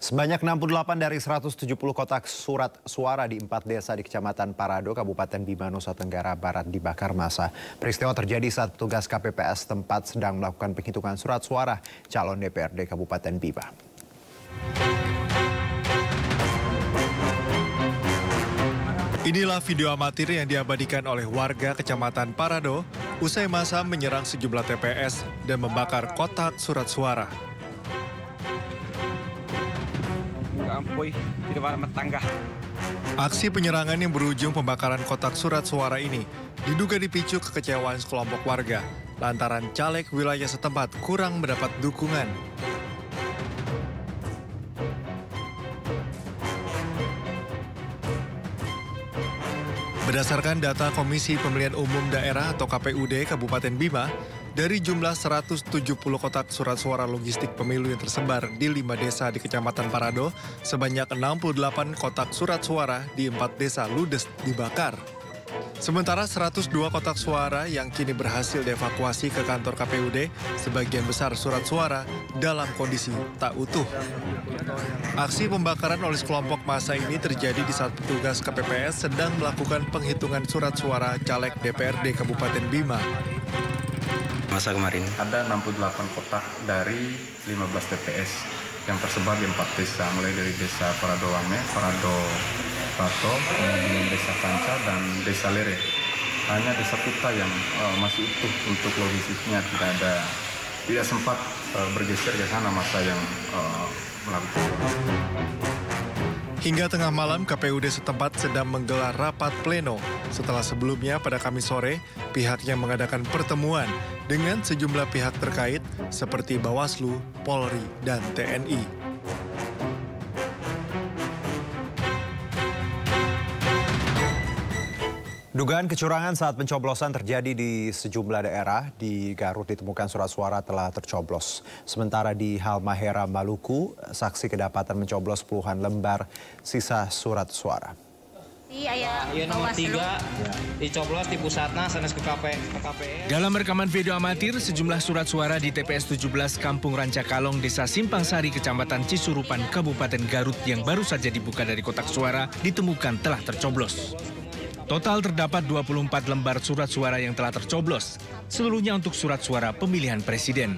Sebanyak 68 dari 170 kotak surat suara di 4 desa di Kecamatan Parado, Kabupaten Bima, Nusa Tenggara Barat dibakar massa. Peristiwa terjadi saat petugas KPPS tempat sedang melakukan penghitungan surat suara calon DPRD Kabupaten Bima. Inilah video amatir yang diabadikan oleh warga Kecamatan Parado usai massa menyerang sejumlah TPS dan membakar kotak surat suara. Aksi penyerangan yang berujung pembakaran kotak surat suara ini diduga dipicu kekecewaan sekelompok warga lantaran caleg wilayah setempat kurang mendapat dukungan. Berdasarkan data Komisi Pemilihan Umum Daerah atau KPUD Kabupaten Bima, dari jumlah 170 kotak surat suara logistik pemilu yang tersebar di 5 desa di Kecamatan Parado, sebanyak 68 kotak surat suara di 4 desa ludes dibakar. Sementara 102 kotak suara yang kini berhasil dievakuasi ke kantor KPUD, sebagian besar surat suara dalam kondisi tak utuh. Aksi pembakaran oleh sekelompok massa ini terjadi di saat petugas KPPS sedang melakukan penghitungan surat suara caleg DPRD Kabupaten Bima. Masa kemarin ada 68 kotak dari 15 TPS yang tersebar di 4 desa, mulai dari desa Parado Wame, Parado Rato, kemudian desa Kanca dan desa Lere. Hanya desa Kuta yang masih utuh untuk logistiknya, tidak sempat bergeser ke sana masa yang melakukan. Hingga tengah malam, KPUD setempat sedang menggelar rapat pleno setelah sebelumnya pada Kamis sore pihaknya mengadakan pertemuan dengan sejumlah pihak terkait seperti Bawaslu, Polri, dan TNI. Dugaan kecurangan saat pencoblosan terjadi di sejumlah daerah. Di Garut ditemukan surat suara telah tercoblos. Sementara di Halmahera, Maluku, saksi kedapatan mencoblos puluhan lembar sisa surat suara. Iya nomor 3 dicoblos di pusatna sanes ke KPS. Dalam rekaman video amatir, sejumlah surat suara di TPS 17 Kampung Rancakalong, Desa Simpang Sari, Kecamatan Cisurupan, Kabupaten Garut yang baru saja dibuka dari kotak suara ditemukan telah tercoblos. Total terdapat 24 lembar surat suara yang telah tercoblos, seluruhnya untuk surat suara pemilihan presiden.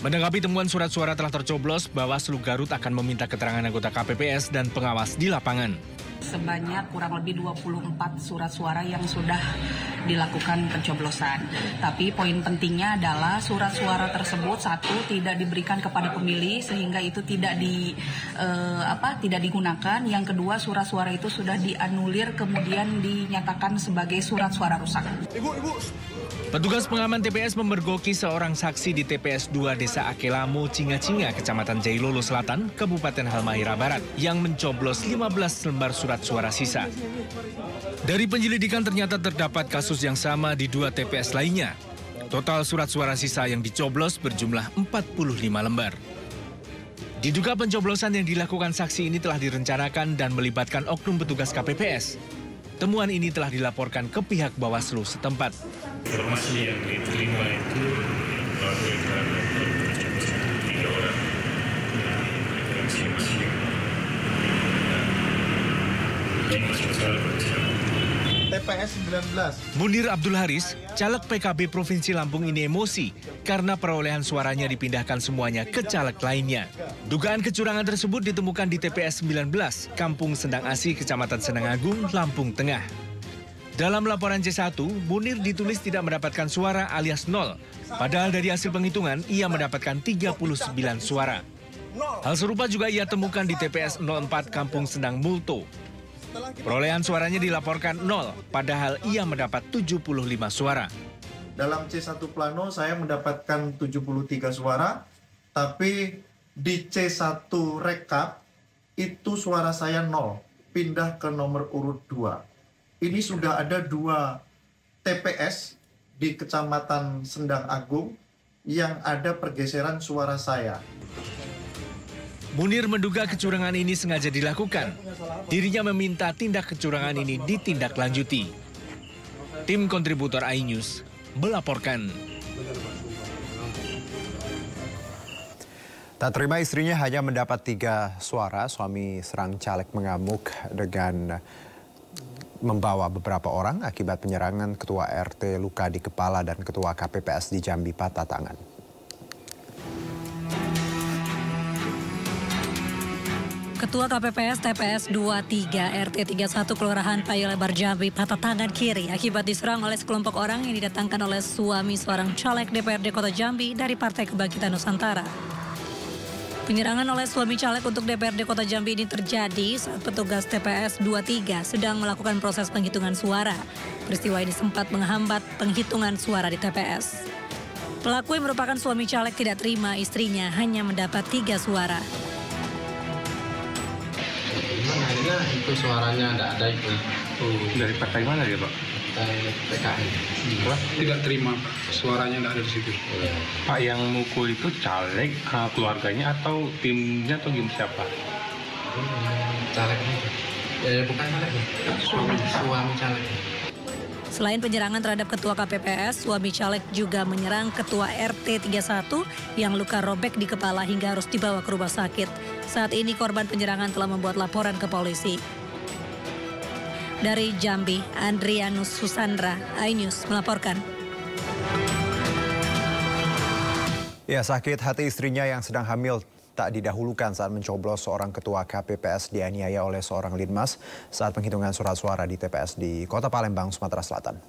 Menanggapi temuan surat suara telah tercoblos, Bawaslu Garut akan meminta keterangan anggota KPPS dan pengawas di lapangan. Sebanyak kurang lebih 24 surat suara yang sudah dilakukan pencoblosan. Tapi poin pentingnya adalah surat suara tersebut satu tidak diberikan kepada pemilih sehingga itu tidak digunakan. Yang kedua, surat suara itu sudah dianulir kemudian dinyatakan sebagai surat suara rusak. Petugas pengaman TPS memergoki seorang saksi di TPS 2 Desa Akelamo, Cinga-Cinga, Kecamatan Jailolo Selatan, Kabupaten Halmahera Barat, yang mencoblos 15 lembar surat suara sisa. Dari penyelidikan ternyata terdapat kasus yang sama di 2 TPS lainnya. Total surat suara sisa yang dicoblos berjumlah 45 lembar. Diduga pencoblosan yang dilakukan saksi ini telah direncanakan dan melibatkan oknum petugas KPPS. Temuan ini telah dilaporkan ke pihak Bawaslu setempat. Informasi yang diterima itu bahwa tercoblos 3 orang dan masing-masing TPS 19. Munir Abdul Haris, caleg PKB Provinsi Lampung ini emosi karena perolehan suaranya dipindahkan semuanya ke caleg lainnya. Dugaan kecurangan tersebut ditemukan di TPS 19, Kampung Sendang Asih, Kecamatan Sendang Agung, Lampung Tengah. Dalam laporan C1, Munir ditulis tidak mendapatkan suara alias 0, padahal dari hasil penghitungan ia mendapatkan 39 suara. Hal serupa juga ia temukan di TPS 04 Kampung Sendang Multo. Perolehan suaranya dilaporkan 0, padahal ia mendapat 75 suara. Dalam C1 plano saya mendapatkan 73 suara, tapi di C1 rekap itu suara saya 0, pindah ke nomor urut 2. Ini sudah ada 2 TPS di Kecamatan Sendang Agung yang ada pergeseran suara saya. Munir menduga kecurangan ini sengaja dilakukan. Dirinya meminta tindak kecurangan ini ditindaklanjuti. Tim kontributor iNews melaporkan. Tak terima istrinya hanya mendapat 3 suara, suami serang caleg mengamuk dengan membawa beberapa orang akibat penyerangan ketua RT luka di kepala dan ketua KPPS di Jambi patah tangan. Ketua KPPS TPS 23 RT 31 Kelurahan Payu Lebar Jambi patah tangan kiri akibat diserang oleh sekelompok orang yang didatangkan oleh suami seorang caleg DPRD Kota Jambi dari Partai Kebangkitan Nusantara. Penyerangan oleh suami caleg untuk DPRD Kota Jambi ini terjadi saat petugas TPS 23 sedang melakukan proses penghitungan suara. Peristiwa ini sempat menghambat penghitungan suara di TPS. Pelaku yang merupakan suami caleg tidak terima istrinya hanya mendapat 3 suara. Akhirnya itu suaranya tidak ada itu. Dari partai mana dia, Pak? PKI. Tidak terima suaranya tidak ada di situ. Pak, yang mukul itu caleg, keluarganya atau timnya atau gimana, siapa? Calegnya. Bukan calegnya. Suami caleg. Selain penyerangan terhadap ketua KPPS, suami caleg juga menyerang ketua RT 31 yang luka robek di kepala hingga harus dibawa ke rumah sakit. Saat ini korban penyerangan telah membuat laporan ke polisi. Dari Jambi, Andrianus Susandra, iNews melaporkan. Ya, sakit hati istrinya yang sedang hamil tak didahulukan saat mencoblos seorang ketua KPPS dianiaya oleh seorang linmas saat penghitungan surat suara di TPS di Kota Palembang, Sumatera Selatan.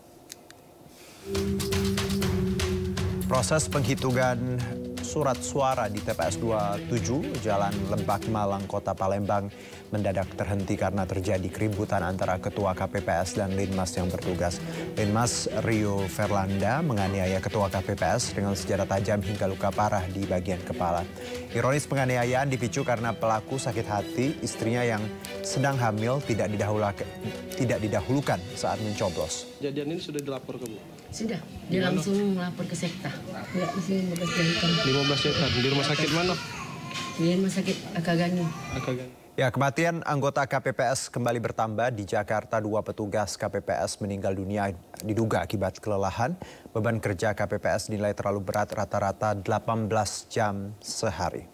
Proses penghitungan surat suara di TPS 27 Jalan Lebak Malang, Kota Palembang mendadak terhenti karena terjadi keributan antara ketua KPPS dan linmas yang bertugas. Linmas Rio Verlanda menganiaya ketua KPPS dengan senjata tajam hingga luka parah di bagian kepala. Ironis penganiayaan dipicu karena pelaku sakit hati istrinya yang sedang hamil tidak didahulukan saat mencoblos. Kejadian ini sudah dilapor ke Bu? Sudah, dia langsung melapor ke Sekta. Enggak, masih 15 jahitan. 15 jahitan, di rumah sakit mana? Di rumah sakit Akagani. Ya, kematian anggota KPPS kembali bertambah di Jakarta. 2 petugas KPPS meninggal dunia diduga akibat kelelahan. Beban kerja KPPS dinilai terlalu berat, rata-rata 18 jam sehari.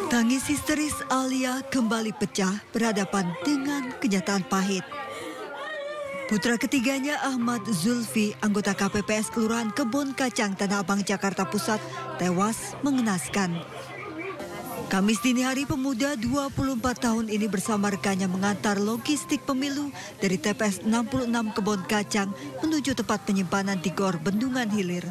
Tangis histeris Alia kembali pecah berhadapan dengan kenyataan pahit. Putra ketiganya Ahmad Zulfi, anggota KPPS Kelurahan Kebon Kacang, Tanah Abang, Jakarta Pusat, tewas mengenaskan. Kamis dini hari, pemuda 24 tahun ini bersama rekannya mengantar logistik pemilu dari TPS 66 Kebon Kacang menuju tempat penyimpanan di Gor Bendungan Hilir.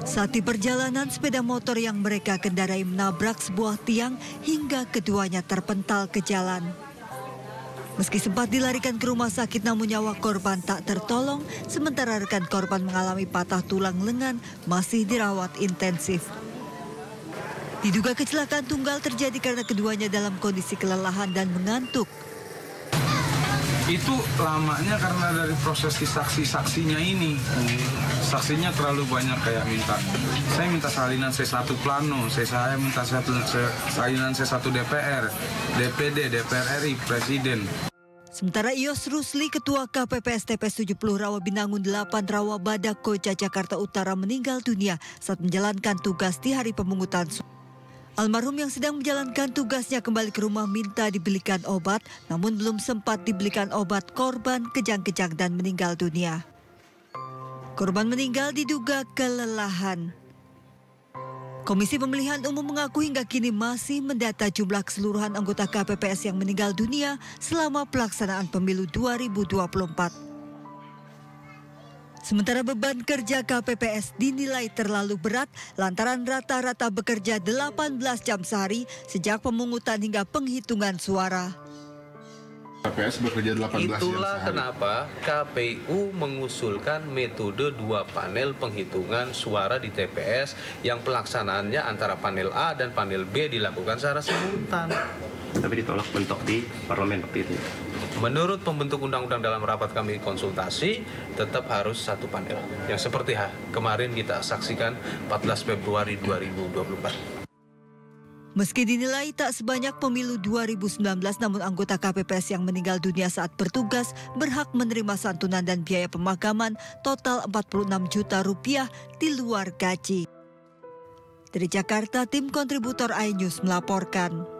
Saat di perjalanan, sepeda motor yang mereka kendarai menabrak sebuah tiang hingga keduanya terpental ke jalan. Meski sempat dilarikan ke rumah sakit, namun nyawa korban tak tertolong, sementara rekan korban mengalami patah tulang lengan masih dirawat intensif. Diduga kecelakaan tunggal terjadi karena keduanya dalam kondisi kelelahan dan mengantuk. Itu lamanya karena dari proses saksi-saksinya ini. Saksinya terlalu banyak, kayak saya minta salinan C1 plano, saya minta salinan C1 DPR, DPD, DPR RI, Presiden. Sementara Ios Rusli, ketua KPPS TPS 70 Rawa Binangun 8 Rawa Badak Koja, Jakarta Utara meninggal dunia saat menjalankan tugas di hari pemungutan suara. Almarhum yang sedang menjalankan tugasnya kembali ke rumah minta dibelikan obat, namun belum sempat dibelikan obat, korban kejang-kejang dan meninggal dunia. Korban meninggal diduga kelelahan. Komisi Pemilihan Umum mengaku hingga kini masih mendata jumlah keseluruhan anggota KPPS yang meninggal dunia selama pelaksanaan pemilu 2024. Sementara beban kerja KPPS dinilai terlalu berat lantaran rata-rata bekerja 18 jam sehari sejak pemungutan hingga penghitungan suara. KPPS bekerja 18 jam sehari. Itulah kenapa KPU mengusulkan metode 2 panel penghitungan suara di TPS yang pelaksanaannya antara panel A dan panel B dilakukan secara simultan. Tapi ditolak mentok di parlemen waktu itu. Menurut pembentuk undang-undang dalam rapat kami konsultasi, tetap harus 1 panel. Yang seperti kemarin kita saksikan 14 Februari 2024. Meski dinilai tak sebanyak pemilu 2019, namun anggota KPPS yang meninggal dunia saat bertugas berhak menerima santunan dan biaya pemakaman total 46 juta rupiah di luar gaji. Dari Jakarta, tim kontributor iNews melaporkan.